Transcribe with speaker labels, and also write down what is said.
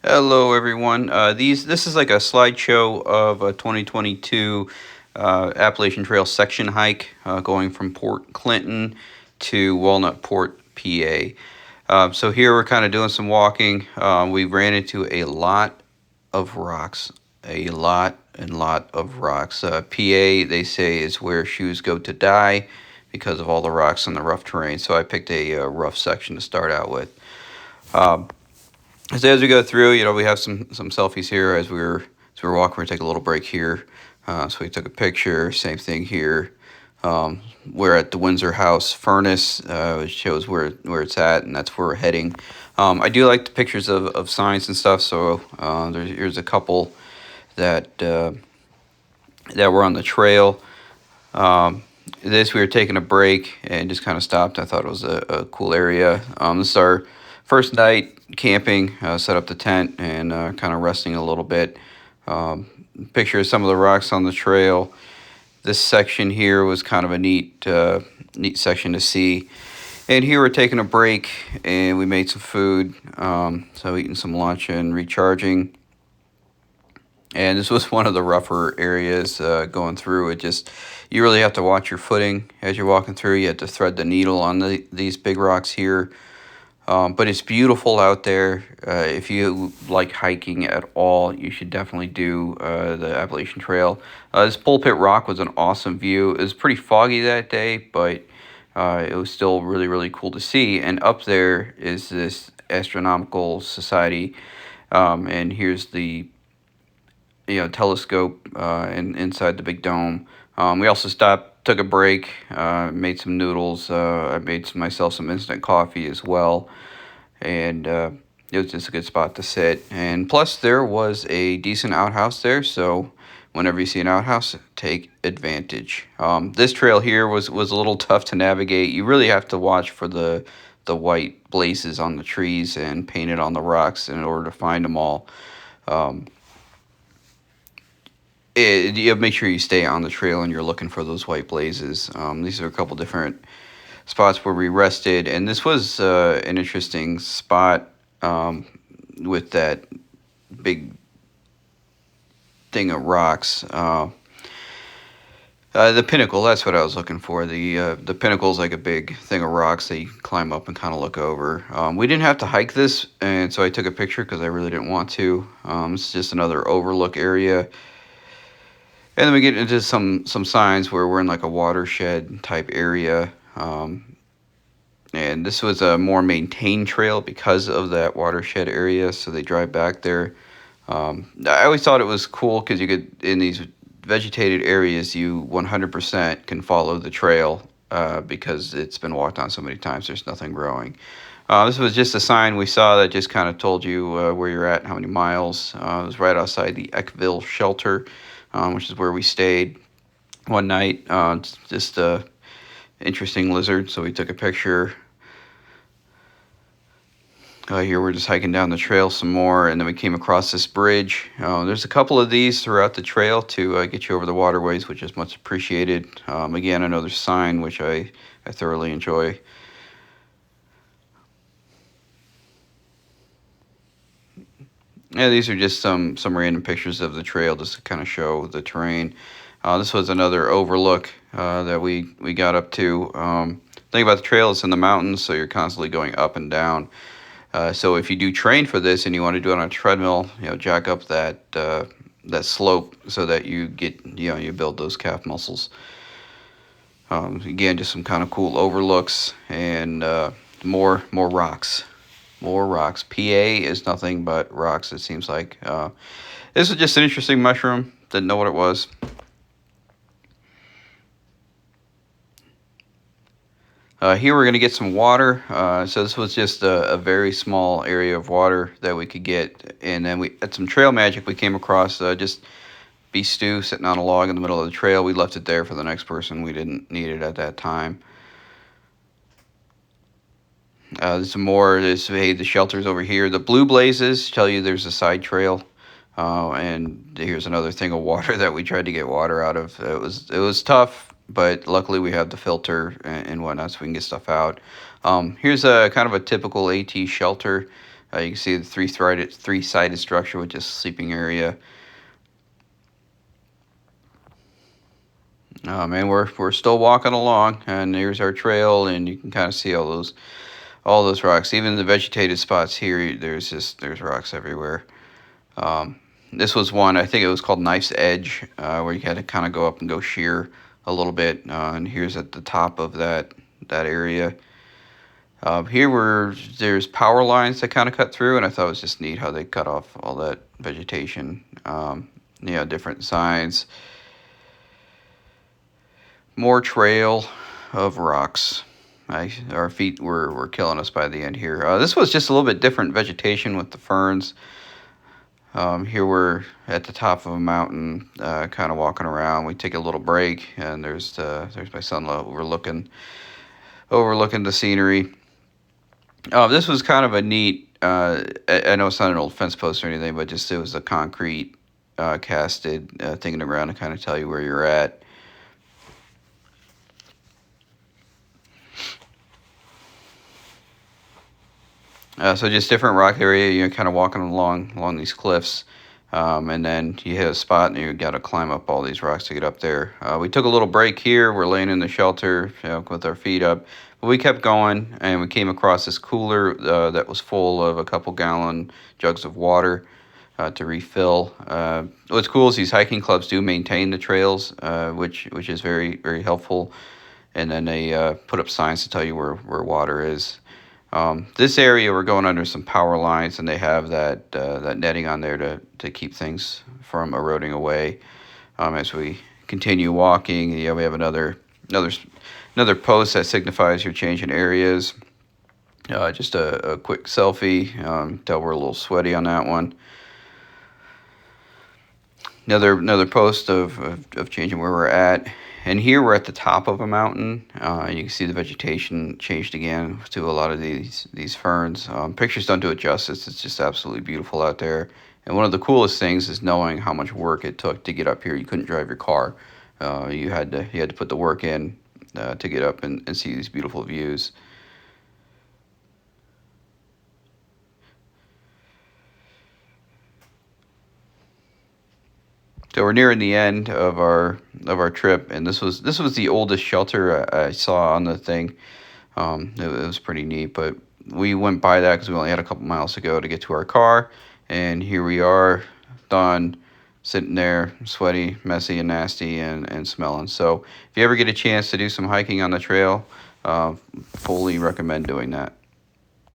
Speaker 1: Hello, everyone. This is like a slideshow of a 2022 Appalachian Trail section hike going from Port Clinton to Walnut Port, PA. So here we're kind of doing some walking. We ran into a lot of rocks, a lot of rocks. PA, they say, is where shoes go to die because of all the rocks and the rough terrain. So I picked a rough section to start out with. Um, so as we go through, we have some selfies here as we were walking. We take a little break here, so we took a picture. Same thing here. We're at the Windsor House furnace, which shows where it's at, and that's where we're heading. I do like the pictures of signs and stuff. So here's a couple that that were on the trail. This we were taking a break and just kind of stopped. I thought it was a cool area. This is our first night camping. Set up the tent and kind of resting a little bit. Picture of some of the rocks on the trail. This section here was kind of a neat section to see. And here we're taking a break and we made some food. So eating some lunch and recharging. And this was one of the rougher areas going through. You really have to watch your footing as you're walking through. You have to thread the needle on these big rocks here. But it's beautiful out there. If you like hiking at all, you should definitely do the Appalachian Trail. This Pulpit Rock was an awesome view. It was pretty foggy that day, but it was still really, really cool to see. And up there is this Astronomical Society, and here's the telescope inside the big dome. We also stopped, took a break, made some noodles. I made myself some instant coffee as well, and it was just a good spot to sit. And plus, there was a decent outhouse there, so whenever you see an outhouse, take advantage. This trail here was a little tough to navigate. You really have to watch for the white blazes on the trees and painted on the rocks in order to find them all. You make sure you stay on the trail and you're looking for those white blazes. These are a couple different spots where we rested, and this was an interesting spot with that big thing of rocks. The pinnacle, that's what I was looking for. The pinnacle is like a big thing of rocks that you climb up and kind of look over. We didn't have to hike this, and so I took a picture because I really didn't want to. It's just another overlook area. And then we get into some signs where we're in like a watershed type area. And this was a more maintained trail because of that watershed area, so they drive back there. I always thought it was cool because you could, in these vegetated areas, you 100% can follow the trail because it's been walked on so many times, there's nothing growing. This was just a sign we saw that just kind of told you where you're at, how many miles. It was right outside the Eckville shelter, which is where we stayed one night. It's just a interesting lizard, so we took a picture. Here we're just hiking down the trail some more, and then we came across this bridge. There's a couple of these throughout the trail to get you over the waterways, which is much appreciated. Again, another sign which I thoroughly enjoy. Yeah, these are just some random pictures of the trail just to kind of show the terrain. This was another overlook that we got up to. Thing about the trail, it's in the mountains, so you're constantly going up and down. So if you do train for this and you want to do it on a treadmill, jack up that slope so that you get you build those calf muscles. Again, just some kind of cool overlooks and more rocks. More rocks. PA is nothing but rocks, it seems like. This is just an interesting mushroom. Didn't know what it was. Here we're going to get some water. So this was just a very small area of water that we could get. And then we at some trail magic we came across just beef stew sitting on a log in the middle of the trail. We left it there for the next person. We didn't need it at that time. There's some more. The shelters over here. The blue blazes tell you there's a side trail. And here's another thing of water that we tried to get water out of. It was tough, but luckily we have the filter and whatnot, so we can get stuff out. Here's a kind of a typical AT shelter. You can see the three-sided structure with just sleeping area. Oh man, we're still walking along, and here's our trail, and you can kind of see all those rocks. Even the vegetated spots here, there's rocks everywhere. This was one, I think it was called Knife's Edge, where you had to kind of go up and go sheer a little bit. And here's at the top of that area. There's power lines that kind of cut through, and I thought it was just neat how they cut off all that vegetation. Different signs. More trail of rocks. Our feet were killing us by the end here. This was just a little bit different vegetation with the ferns. Here we're at the top of a mountain, kind of walking around. We take a little break, and there's my son overlooking the scenery. This was kind of a neat. I know it's not an old fence post or anything, but just it was a concrete casted thing in the ground to kind of tell you where you're at. So just different rock area, you're kind of walking along these cliffs, and then you hit a spot and you got to climb up all these rocks to get up there. We took a little break here. We're laying in the shelter, with our feet up, but we kept going, and we came across this cooler that was full of a couple gallon jugs of water to refill. What's cool is these hiking clubs do maintain the trails, which is very, very helpful, and then they put up signs to tell you where water is. This area, we're going under some power lines, and they have that netting on there to keep things from eroding away. As we continue walking, we have another post that signifies you're changing areas. Just a quick selfie. Tell we're a little sweaty on that one. Another post of changing where we're at. And here we're at the top of a mountain. You can see the vegetation changed again to a lot of these ferns. Pictures don't do it justice. It's just absolutely beautiful out there. And one of the coolest things is knowing how much work it took to get up here. You couldn't drive your car. You had to put the work in to get up and see these beautiful views. So we're nearing the end of our trip, and this was the oldest shelter I saw on the thing. It was pretty neat, but we went by that because we only had a couple miles to go to get to our car, and here we are, done, sitting there, sweaty, messy, and nasty, and smelling. So if you ever get a chance to do some hiking on the trail, fully recommend doing that.